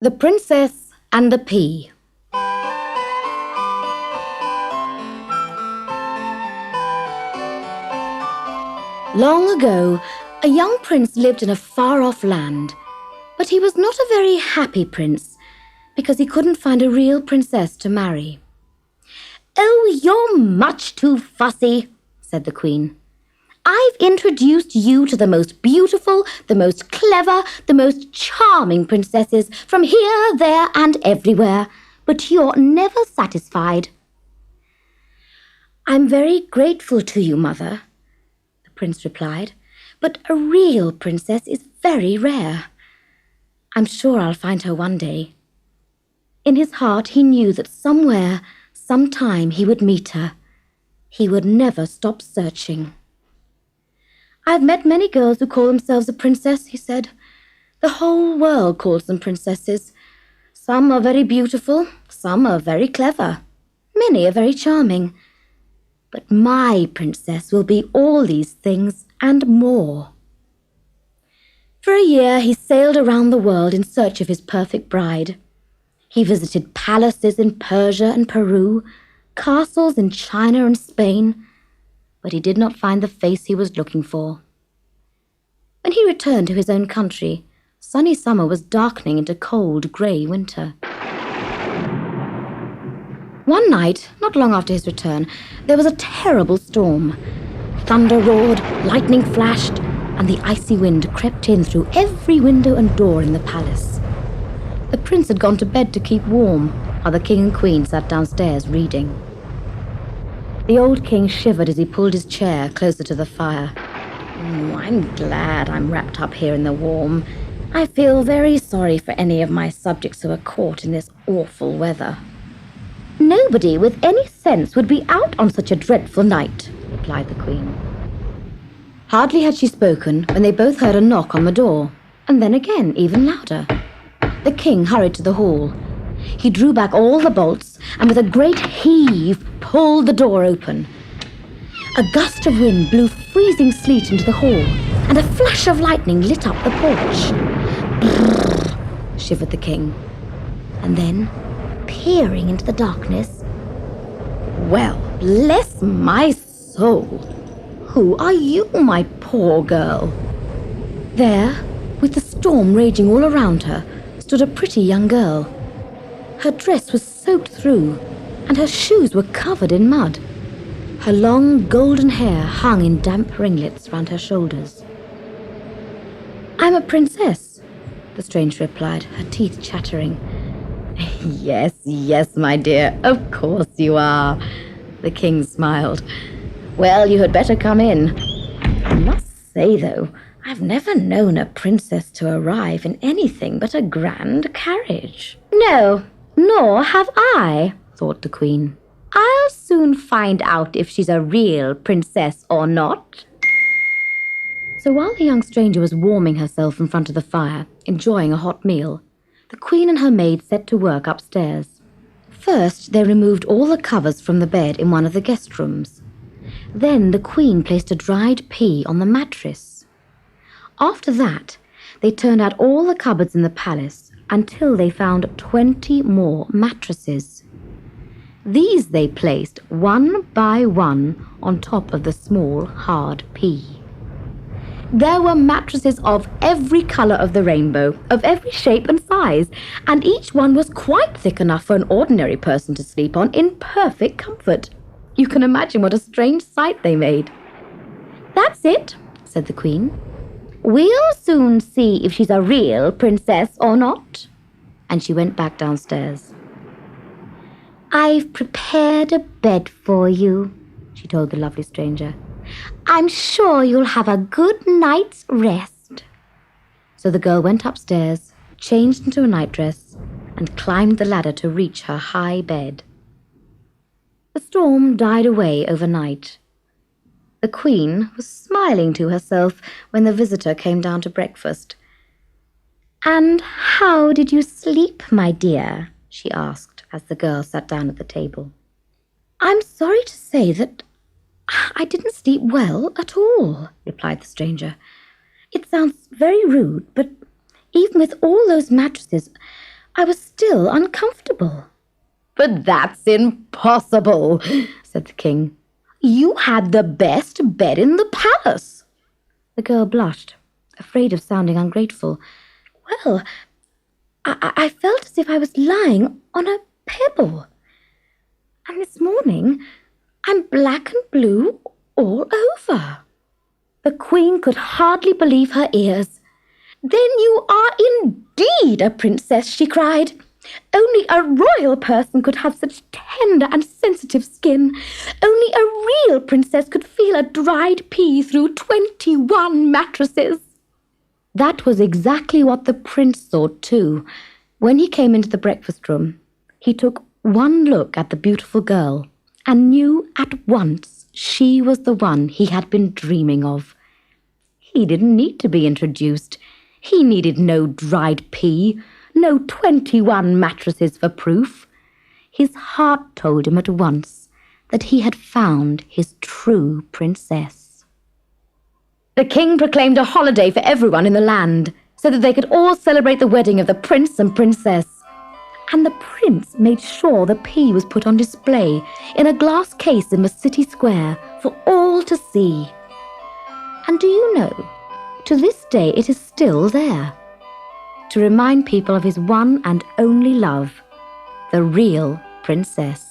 The Princess and the Pea. Long ago, a young prince lived in a far-off land, but he was not a very happy prince because he couldn't find a real princess to marry. "Oh, you're much too fussy," said the queen. "I've introduced you to the most beautiful, the most clever, the most charming princesses from here, there, and everywhere, but you're never satisfied." "I'm very grateful to you, mother," the prince replied, "but a real princess is very rare. I'm sure I'll find her one day." In his heart he knew that somewhere, sometime he would meet her. He would never stop searching. "I've met many girls who call themselves a princess," he said. "The whole world calls them princesses. Some are very beautiful, some are very clever, many are very charming. But my princess will be all these things and more." For a year he sailed around the world in search of his perfect bride. He visited palaces in Persia and Peru, castles in China and Spain, but he did not find the face he was looking for. When he returned to his own country, sunny summer was darkening into cold, grey winter. One night, not long after his return, there was a terrible storm. Thunder roared, lightning flashed, and the icy wind crept in through every window and door in the palace. The prince had gone to bed to keep warm, while the king and queen sat downstairs reading. The old king shivered as he pulled his chair closer to the fire. "I'm glad I'm wrapped up here in the warm. I feel very sorry for any of my subjects who are caught in this awful weather." "Nobody with any sense would be out on such a dreadful night," replied the queen. Hardly had she spoken when they both heard a knock on the door, and then again, even louder. The king hurried to the hall. He drew back all the bolts and with a great heave pulled the door open. A gust of wind blew freezing sleet into the hall, and a flash of lightning lit up the porch. "Brrr," shivered the king. And then, peering into the darkness, "Well, bless my soul! Who are you, my poor girl?" There, with the storm raging all around her, stood a pretty young girl. Her dress was soaked through, and her shoes were covered in mud. Her long golden hair hung in damp ringlets round her shoulders. "I'm a princess," the stranger replied, her teeth chattering. Yes, yes, my dear, of course you are," the king smiled. "Well, you had better come in. I must say, though, I've never known a princess to arrive in anything but a grand carriage." "No, nor have I," thought the queen. "I'll soon find out if she's a real princess or not." So while the young stranger was warming herself in front of the fire, enjoying a hot meal, the queen and her maid set to work upstairs. First, they removed all the covers from the bed in one of the guest rooms. Then the queen placed a dried pea on the mattress. After that, they turned out all the cupboards in the palace until they found 20 more mattresses. These they placed one by one on top of the small, hard pea. There were mattresses of every colour of the rainbow, of every shape and size, and each one was quite thick enough for an ordinary person to sleep on in perfect comfort. You can imagine what a strange sight they made. "That's it," said the queen. "We'll soon see if she's a real princess or not." And she went back downstairs. "I've prepared a bed for you," she told the lovely stranger. "I'm sure you'll have a good night's rest." So the girl went upstairs, changed into a nightdress, and climbed the ladder to reach her high bed. The storm died away overnight. The queen was smiling to herself when the visitor came down to breakfast. "And how did you sleep, my dear?" she asked as the girl sat down at the table. "I'm sorry to say that I didn't sleep well at all," replied the stranger. "It sounds very rude, but even with all those mattresses, I was still uncomfortable. "But that's impossible," said the king. "You had the best bed in the palace." The girl blushed, afraid of sounding ungrateful. "Well, I felt as if I was lying on a pebble. And this morning, I'm black and blue all over." The queen could hardly believe her ears. "Then you are indeed a princess," she cried. "Only a royal person could have such tender and sensitive skin. Only a real princess could feel a dried pea through 21 mattresses." That was exactly what the prince thought too. When he came into the breakfast room, he took one look at the beautiful girl and knew at once she was the one he had been dreaming of. He didn't need to be introduced. He needed no dried pea, no 21 mattresses for proof. His heart told him at once that he had found his true princess. The king proclaimed a holiday for everyone in the land so that they could all celebrate the wedding of the prince and princess. And the prince made sure the pea was put on display in a glass case in the city square for all to see. And do you know, to this day it is still there, to remind people of his one and only love, the real princess.